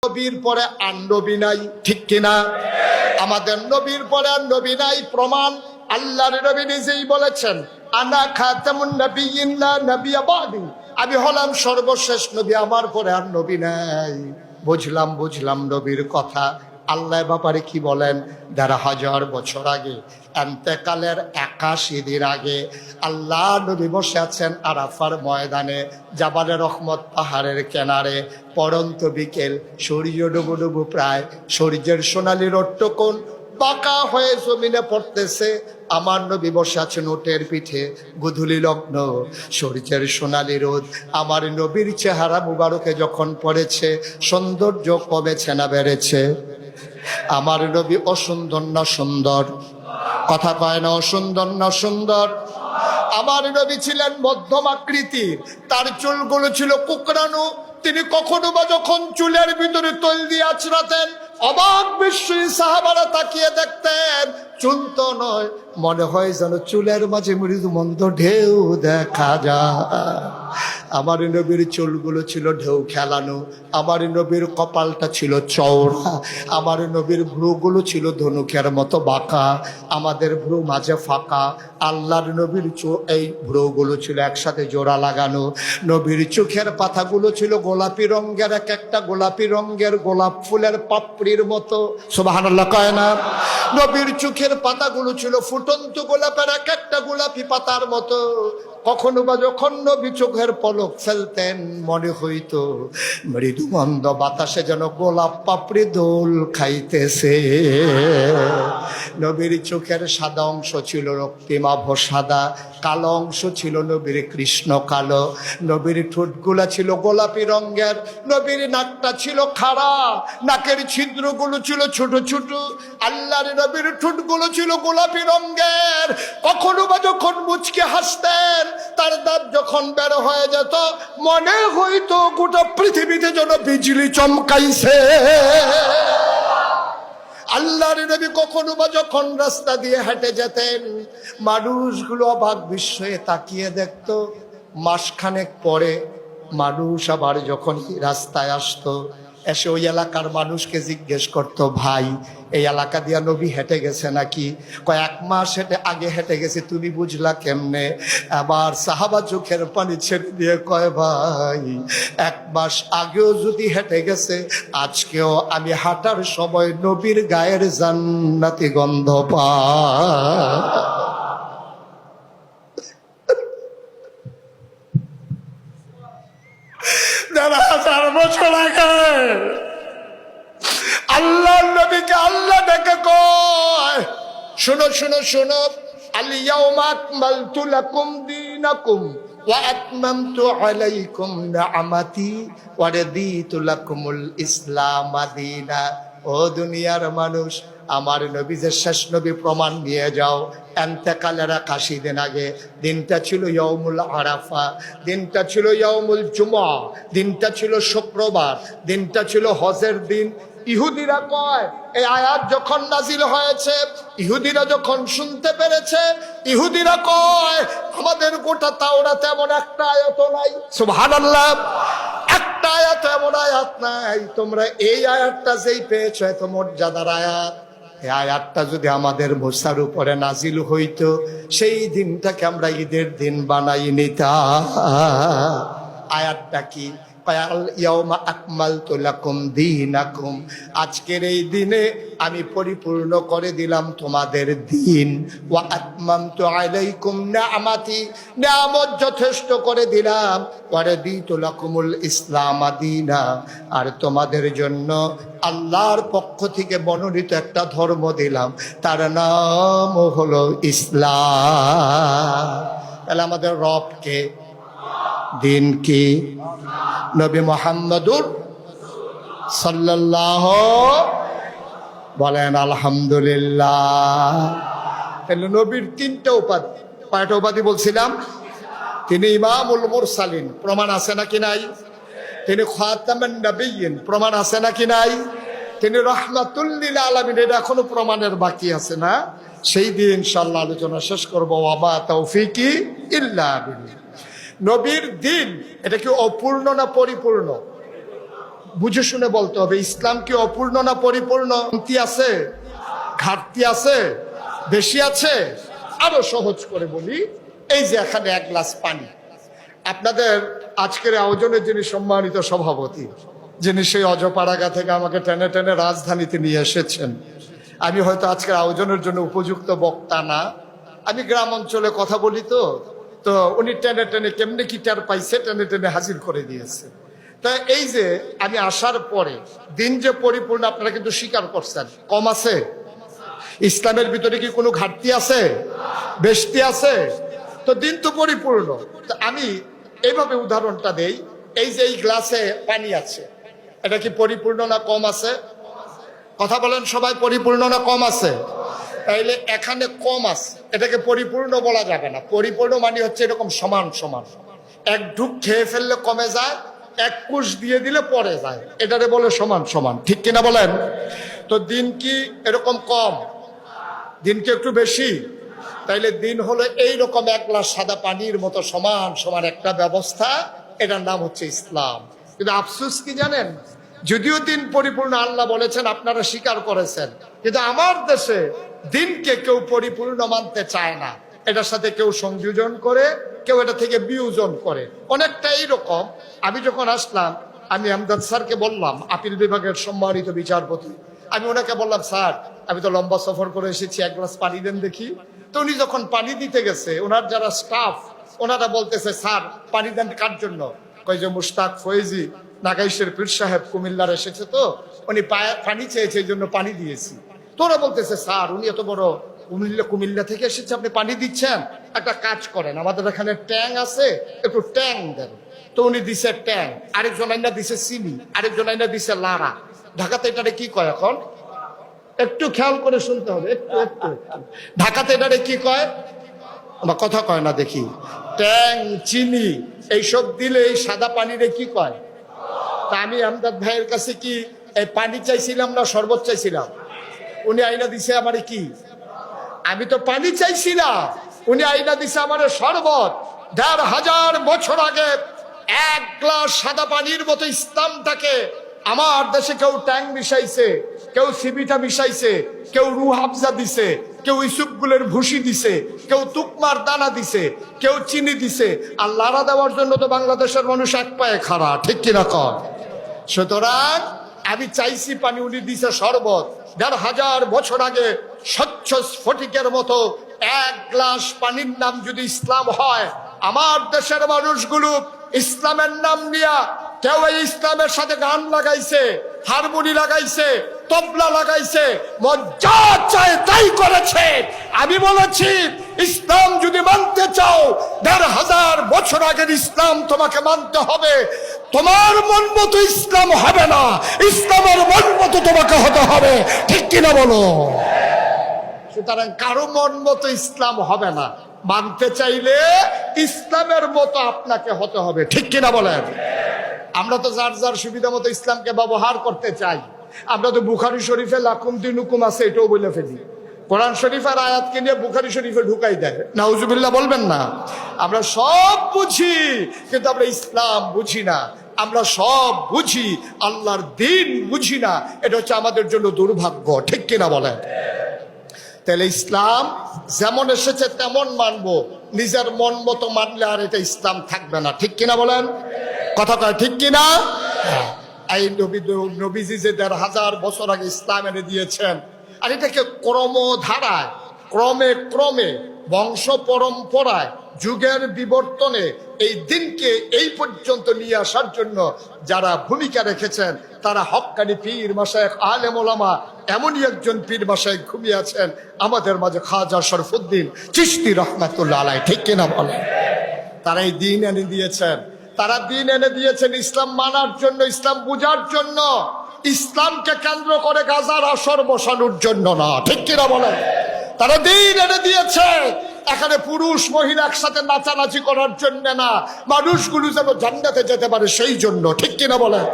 নবীর পরে আর নবী নাই, ঠিক কিনা? আমাদের নবীর পরে আর নবী নাই, প্রমাণ আল্লাহর নবী নিজেই বলেছেন, আনা খাতামুন নাবিয়্যিন লা নাবিয়্যা বাদি, আমি হলাম সর্বশেষ নবী, আমার পরে আর নবী নাই। বুঝলাম নবীর কথা। আল্লাহ ব্যাপারে কি বলেন? ১,৫০০ বছর আগে, এন্তেকালের ৮১ দিন আগে আল্লাহ নবী বসে আছেন আরাফার ময়দানে, জাবালে রহমত পাহাড়ের কিনারে। পড়ন্ত বিকেল, সূর্য ডুবু প্রায়, সূর্যের সোনালি রোদটুকুন বাঁকা হয়ে জমিনে পড়তেছে। আমার নবী বসে আছেন উটের পিঠে, গোধূলি লগ্ন, সূর্যের সোনালি রোদ আমার নবীর চেহারা মুবারকে যখন পড়েছে, সৌন্দর্য কমেছে না বেড়েছে? আমার নবী অসুন্দর না সুন্দর? কথা কয় না, অসুন্দর না সুন্দর? আমার নবী ছিলেন মধ্যম আকৃতির, তার চুলগুলো ছিল কুকরানো। তিনি কখনো বা যখন চুলের ভিতরে তৈল দিয়ে আছড়াতেন, অবাক বিস্ময়ে সাহাবারা তাকিয়ে দেখতেন। চুল তো নয়, মনে হয় যেন চুলের মাঝে মৃদু মন্দ ঢেউ দেখা যায়। আমার নবীর চুলগুলো ছিল ঢেউ খেলানো, আমার নবীর কপালটা ছিল চওড়া, আমার নবীর ভ্রুগুলো ছিল ধনুকের মতো বাঁকা, আমাদের ভ্রু মাঝে ফাঁকা। আল্লাহর নবীর এই ভ্রুগুলো ছিল একসাথে জোড়া লাগানো। নবীর চোখের পাতাগুলো ছিল গোলাপি রঙের, এক একটা গোলাপি রঙের গোলাপ ফুলের পাপড়ির মতো। সুবহানাল্লাহ কয় না? নবীর চোখের পাতাগুলো ছিল ফুটন্ত গোলাপের এক একটা গোলাপি পাতার মতো। কখনো বা যখন নবী চোখের পলক ফেলতেন, মনে হইতো মৃদু মন্দ বাতাসে যেন গোলাপ পাপড়ি দোল খাইতেছে। নবীর চোখের সাদা অংশ ছিল রক্তিমাভ সাদা, কালো অংশ ছিল নবীর কৃষ্ণ কালো। নবীর ঠোঁটগুলা ছিল গোলাপি রঙের, নবীর নাকটা ছিল খাড়া, নাকের ছিদ্রগুলো ছিল ছোট ছোট। আল্লাহর নবীর ঠোঁটগুলো ছিল গোলাপি রঙের। কখনো বা যখন মুচকে হাসতেন, তার দাঁত যখন বের হয়ে যেত, মনে হইতো গোটা পৃথিবীতে যেন বিজলি চমকাইছে। আল্লাহর নবী কখনো বা যখন রাস্তা দিয়ে হেঁটে যেতেন, মানুষগুলো অবাক বিস্ময়ে তাকিয়ে দেখতো। মাসখানেক পরে মানুষ আবার যখন রাস্তায় আসতো, এসে ওই এলাকার মানুষকে জিজ্ঞেস করতো, ভাই এই এলাকা দিয়া নবী হেঁটে গেছে নাকি? কয় ১ মাস আগে হেঁটে গেছে, তুমি বুঝলা কেমনে? আবার সাহাবা চোখের পানি ছেড়ে দিয়ে কয়, ভাই ১ মাস আগেও যদি হেঁটে গেছে, আজকেও আমি হাঁটার সময় নবীর গায়ের জান্নাতি গন্ধ পাই। ১,৫০০ বছর আগে আল্লাহর নবীকে আল্লাহ ডেকে কয়, শোনো শোনো শোনো, আল ইয়াউমা আকমালতু লাকুম দীনাকুম ওয়া আতমামতু আলাইকুম নি'মাতি ওয়া রাদিতু লাকুমুল ইসলাম দীনা। ও দুনিয়ার মানুষ, আমার নবী যে শেষ নবী প্রমাণ নিয়ে যাও। এন্তেকালের ৮১ দিন আগে দিনটা ছিল ইয়াউমুল আরাফা, দিনটা ছিল ইয়াউমুল জুমআ, দিনটা ছিল শুক্রবার, দিনটা ছিল হজের দিন। ইহুদিরা কয়, এই আয়াত যখন নাজিল হয়েছে, ইহুদিরা যখন শুনতে পেরেছে, ইহুদিরা কয়, আমাদের গোটা তাওরাতে এমন একটা আয়াত নাই। সুবহানাল্লাহ, একটা আয়াত এমন আয়াত নাই। তোমরা এই আয়াতটা যেই পেয়েছো, এত মর্যাদার আয়াত, এই আয়াতটা যদি আমাদের মুসার উপরে নাজিল হইতো, সেই দিনটাকে আমরা ঈদের দিন বানাই নিতাম। আয়াতটা কি? আজকের এই দিনে আমি পরিপূর্ণ করে দিলাম তোমাদের দিন। ওয়া আতমামতু আলাইকুম নি'মাতি, নিয়ামত যথেষ্ট করে দিলাম। ওয়া রাদিতু লাকুমুল ইসলাম দীনা, আর তোমাদের জন্য আল্লাহর পক্ষ থেকে মনোনীত একটা ধর্ম দিলাম, তার নাম হলো ইসলাম। তাহলে আমাদের রবকে, দিন কি? নবী মুহাম্মদুর সাল্লাল্লাহু, বলেন আলহামদুলিল্লাহ। তাহলে নবীর ৩টা উপাধি, কয়টা উপাধি বলছিলাম? তিনি ইমামুল মুরসালিন, প্রমাণ আছে নাকি নাই? তিনি খাতামুন নাবিয়্যিন, প্রমাণ আছে নাকি নাই? তিনি রাহমাতুল লিল আলামিন, এটা এখনো প্রমাণের বাকি আছে না? সেই দিন ইনশাআল্লাহ আলোচনা শেষ করবো। ওয়া মা তাওফীকি ইল্লা বিল্লাহ। নবীর দিন এটা কি অপূর্ণ না পরিপূর্ণ? বুঝে শুনে বলতে হবে। ইসলাম কি অপূর্ণ না পরিপূর্ণ? কমতি আছে, ঘাটতি আছে, বেশি আছে? আরো সহজ করে বলি, এই যে এখানে এক গ্লাস পানি, আপনাদের আজকের আয়োজনের যিনি সম্মানিত সভাপতি, যিনি সেই অজপাড়াগা থেকে আমাকে টেনে টেনে রাজধানীতে নিয়ে এসেছেন, আমি হয়তো আজকের আয়োজনের জন্য উপযুক্ত বক্তা না, আমি গ্রাম অঞ্চলে কথা বলি, তো উনি টেনে টেনে কেমনে কি টের পাইছে, টেনে টেনে হাজির করে দিয়েছে। তা এই যে আমি আসার পরে দিন যে পরিপূর্ণ, আপনারা কিন্তু স্বীকার করছেন কম আছে। ইসলামের ভিতরে কি কোনো ঘাটতি আছে, বেশি আছে? তো দিন তো পরিপূর্ণ। তো আমি এইভাবে উদাহরণটা দেই, এই যে এই গ্লাসে পানি আছে, এটা কি পরিপূর্ণ না কম আছে? কথা বলেন সবাই, পরিপূর্ণ না কম আছে? তাইলে এখানে কম আছে, এটাকে পরিপূর্ণ বলা যাবে না। পরিপূর্ণ মানে হচ্ছে এরকম সমান সমান, এক ঢুক খেয়ে ফেললে কমে যায়, এক কুশ দিয়ে দিলে পরে যায়, এটারে বলে সমান সমান, ঠিক কিনা বলেন? তো দিন কি এরকম কম, দিন কি একটু বেশি? তাইলে দিন হলো এইরকম এক গ্লাস সাদা পানির মতো সমান সমান একটা ব্যবস্থা, এটার নাম হচ্ছে ইসলাম। কিন্তু আফসোস কি জানেন, যদিও দিন পরিপূর্ণ আল্লাহ বলেছেন, আপনারা স্বীকার করেছেন, কিন্তু আমার দেশে দিনকে কেউ পরিপূর্ণ মানতে চায় না। এটার সাথে কেউ সংযোজন করে, কেউ এটা থেকে বিয়োজন করে, অনেকটা এইরকম। আমি যখন আসলাম, আমি আমদাদ স্যারকে বললাম, আপিল বিভাগের সম্মানিত বিচারপতি, আমি ওনাকে বললাম, স্যার আমি তো লম্বা সফর করে এসেছি, এক গ্লাস পানি দেন দেখি। তো উনি যখন পানি দিতে গেছে, ওনার যারা স্টাফ, ওনারা বলতেছে, স্যার পানি দেন কার জন্য? কই যে মুশতাক ফয়েজি নাগাইশের পীর সাহেব কুমিল্লার এসেছে, তো উনি পানি চেয়েছে, এই জন্য পানি দিয়েছি। তোরা বলতেছে, স্যার উনি এত বড় কুমিল্লা থেকে এসেছে, আপনি পানি দিচ্ছেন, একটা কাজ করেন, আমাদের এখানে ট্যাং আছে, একটু ট্যাং দেন। তো উনি দিছে ট্যাং, আরেকজন আইনা দিছে চিনি, আরেকজন আইনা দিছে লাড়া। ঢাকাতে এটারে কি কয় এখন? একটু খেয়াল করে শুনতে হবে, একটু একটু ঢাকাতে এটারে কি কয়? আমার কথা কয় না দেখি। ট্যাং, চিনি এইসব দিলে এই সাদা পানিরে কি কয়? তা আমি আমদাদ ভাইয়ের কাছে কি এই পানি চাইছিলাম না শরবত চাইছিলাম? উনি আইনা দিছে আমারে কি? আমি তো পানি চাইছিলাম, উনি আইনা দিছে আমারে শরবত। ১৫০০ বছর আগে এক গ্লাস সাদা পানির মতো ইসলামটাকে আমার দেশে কেউ ট্যাং মিশাইছে, কেউ সিবিটা মিশাইছে, কেউ রুহ হাফজা দিছে, কেউ ইসুপগুলের ভুসি দিছে, কেউ তুকমার দানা দিছে, কেউ চিনি দিছে। আর লাড়া দেওয়ার জন্য তো বাংলাদেশের মানুষ এক পায়ে খাড়া, ঠিক কিনা কর? সুতরাং আমি চাইছি পানি, উনি দিছে শরবত। ১৫০০ বছর আগে স্বচ্ছ স্ফটিকের মতো এক গ্লাস পানির নাম যদি ইসলাম হয়, আমার দেশের মানুষগুলো ইসলামের নাম নিয়া কেউ এই ইসলামের সাথে গান লাগাইছে, হারমোনি লাগাইছে, তবলা লাগাইছে, মজ্জা চায় তাই করেছে। আমি বলেছি, ইসলাম যদি মানতে চাও, ১৫০০ বছর আগের ইসলাম তোমাকে মানতে হবে। তোমার মন মতো ইসলাম হবে না, ইসলামের মন মতো তোমাকে হতে হবে, ঠিক কিনা বলো? সুতরাং কারো মন মতো ইসলাম হবে না, মানতে চাইলে ইসলামের মতো আপনাকে হতে হবে, ঠিক কিনা বলেন? আমরা তো যার যার সুবিধা মতো ইসলামকে ব্যবহার করতে চাই। আমরা তো বুখারী শরীফে লাকুম দিনুকুম আছে, এটাও বলে ফেলি। কোরআন শরীফের আয়াতকে নিয়ে বুখারী শরীফে ঢুকাই দেয়, নাউজুবিল্লাহ বলবেন না? আমরা সব বুঝি, কিন্তু আমরা ইসলাম বুঝি না। আমরা সব বুঝি, আল্লাহর দ্বীন বুঝি না। এটা হচ্ছে আমাদের জন্য দুর্ভাগ্য, ঠিক কিনা বলেন? তাহলে ইসলাম যেমন এসেছে তেমন মানবো, নিজের মন মতো মানলে আর এটা ইসলাম থাকবে না, ঠিক কিনা বলেন? কথা কয় ঠিক কিনা? এই নবীজি যে ১৫০০ বছর আগে ইসলাম এনে দিয়েছেন, আর এটাকে ক্রমধারায়, ক্রমে ক্রমে, বংশ পরম্পরায়, যুগের বিবর্তনে এই দিনকে এই পর্যন্ত নিয়ে আসার জন্য যারা ভূমিকা রেখেছেন, তারা হক্কানি পীর মাশায়েখ আলেম ওলামা। এমনই একজন পীর মাশায়েখ ঘুমিয়ে আছেন আমাদের মাঝে, খাজা শরফুদ্দীন চিশতি রহমাতুল্লাহ আলাইহি, ঠিক কিনা বলেন? তারা এই দিন এনে দিয়েছেন, তারা দিন এনে দিয়েছেন ইসলাম মানার জন্য, ইসলাম বুঝার জন্য, ইসলামকে কেন্দ্র করে গাজার আসর বসানোর জন্য না, ঠিক কিনা বলেন? তারা দিন এনে দিয়েছে এখানে পুরুষ মহিলা একসাথে নাচানাচি করার জন্য না, মানুষগুলো যেন জান্নাতে যেতে পারে সেই জন্য, ঠিক কিনা বলেন?